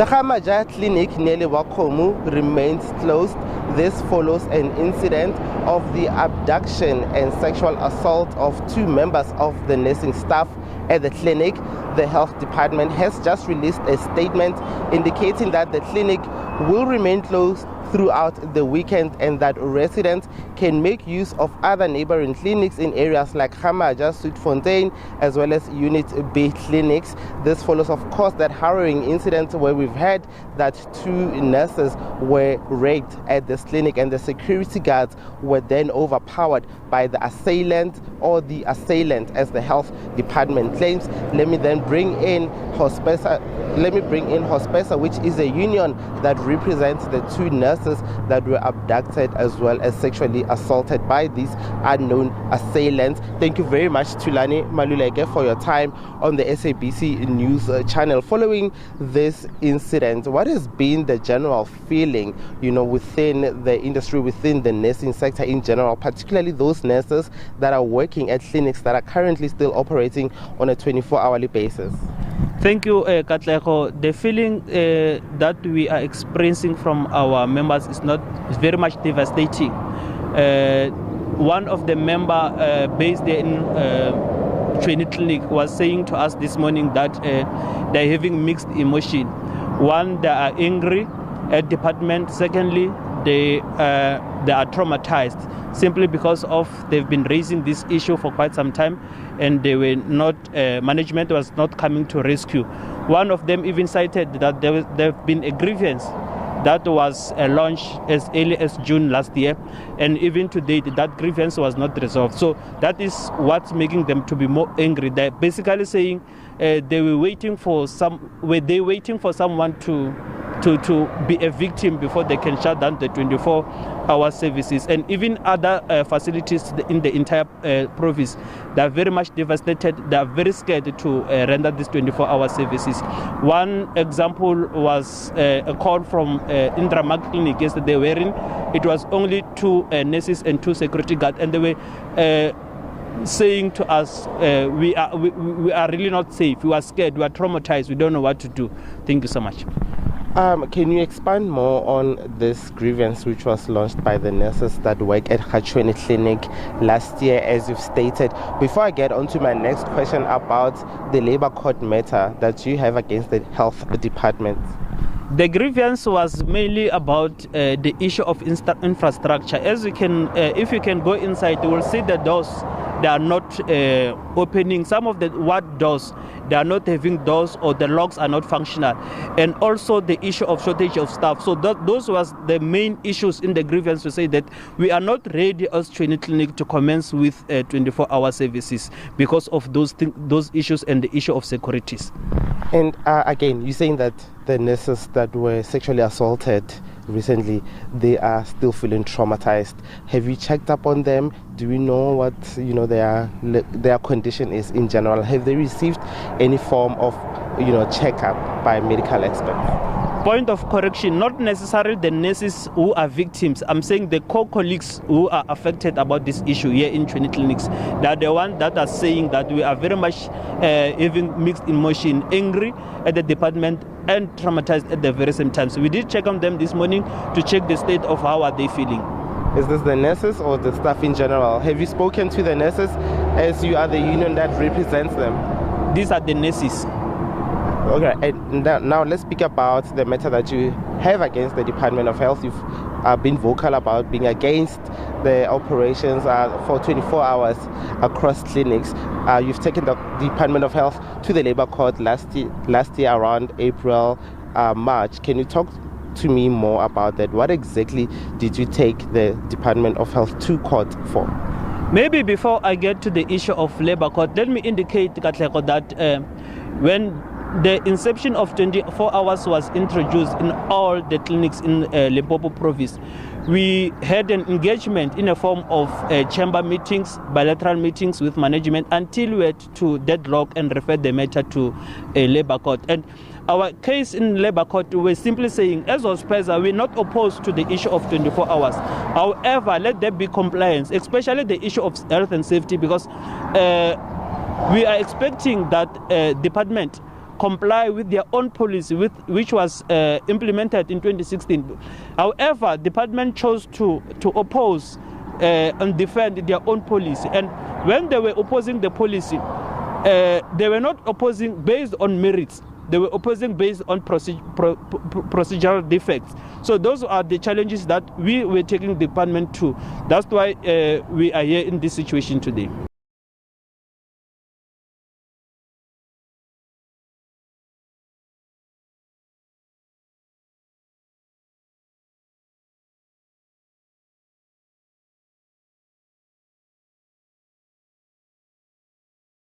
The Ga-Chuene clinic near Lebowakgomo remains closed. This follows an incident of the abduction and sexual assault of 2 members of the nursing staff at the clinic. The health department has just released a statement indicating that the clinic will remain closed throughout the weekend and that residents can make use of other neighboring clinics in areas like Ga-Chuene, Sweetfontein, as well as Unit B clinics. This follows, of course, that harrowing incident where we've heard that 2 nurses were raped at this clinic and the security guards were then overpowered by the assailant, or the assailant as the health department claims. Let me then bring in Hospersa. Which is a union that represents the 2 nurses that were abducted as well as sexually assaulted by these unknown assailants. Thank you very much, Thulani Maluleke, for your time on the SABC News channel. Following this incident, what has been the general feeling, within the industry, within the nursing sector in general, particularly those nurses that are working at clinics that are currently still operating on a 24-hourly basis? Thank you, Katlego. The feeling that we are experiencing from our members is very much devastating. One of the member based in Ga-Chuene clinic was saying to us this morning that they're having mixed emotion. One, they are angry at department. Secondly, they are traumatized simply because of they've been raising this issue for quite some time and they were not management was not coming to rescue. One of them even cited that there have been a grievance that was launched as early as June last year, and even to date that grievance was not resolved. So that is what's making them to be more angry. They're basically saying they were waiting for someone to be a victim before they can shut down the 24-hour services. And even other facilities in the entire province, they are very much devastated. They are very scared to render these 24-hour services. One example was a call from Indra Mark Clinic yesterday, wherein it was only 2 nurses and 2 security guards, and they were saying to us, we are really not safe, we are scared, we are traumatized, we don't know what to do. Thank you so much. Can you expand more on this grievance which was launched by the nurses that work at Ga-Chuene clinic last year, as you've stated, before I get on to my next question about the labor court matter that you have against the health department? The grievance was mainly about the issue of infrastructure. As you can, if you can go inside, you will see the doors. They are not opening. Some of the ward doors, they are not having doors, or the locks are not functional. And also the issue of shortage of staff. So those was the main issues in the grievance, to say that we are not ready as Ga-Chuene clinic to commence with 24-hour services because of those issues and the issue of securities. And again, you're saying that the nurses that were sexually assaulted recently, they are still feeling traumatized. Have you checked up on them? Do we know what their condition is in general? Have they received any form of checkup by medical experts? Point of correction, not necessarily the nurses who are victims. I'm saying the co-colleagues who are affected about this issue here in Ga-Chuene clinics. They are the ones that are saying that we are very much having mixed emotion, angry at the department and traumatized at the very same time. So we did check on them this morning to check the state of how are they feeling. Is this the nurses or the staff in general? Have you spoken to the nurses, as you are the union that represents them? These are the nurses. Okay, and now let's speak about the matter that you have against the Department of Health. You've been vocal about being against the operations for 24 hours across clinics. You've taken the Department of Health to the Labour Court last year around April, March. Can you talk to me more about that? What exactly did you take the Department of Health to court for? Maybe before I get to the issue of Labour Court, let me indicate, Katlego, that when the inception of 24 hours was introduced in all the clinics in Limpopo province, we had an engagement in a form of chamber meetings, bilateral meetings with management, until we had to deadlock and refer the matter to a Labour Court. And our case in Labour Court, we were simply saying, as Hospersa, we're not opposed to the issue of 24 hours. However, let there be compliance, especially the issue of health and safety, because we are expecting that department comply with their own policy, which was implemented in 2016. However, the department chose to oppose and defend their own policy. And when they were opposing the policy, they were not opposing based on merits. They were opposing based on procedural defects. So those are the challenges that we were taking the department to. That's why we are here in this situation today.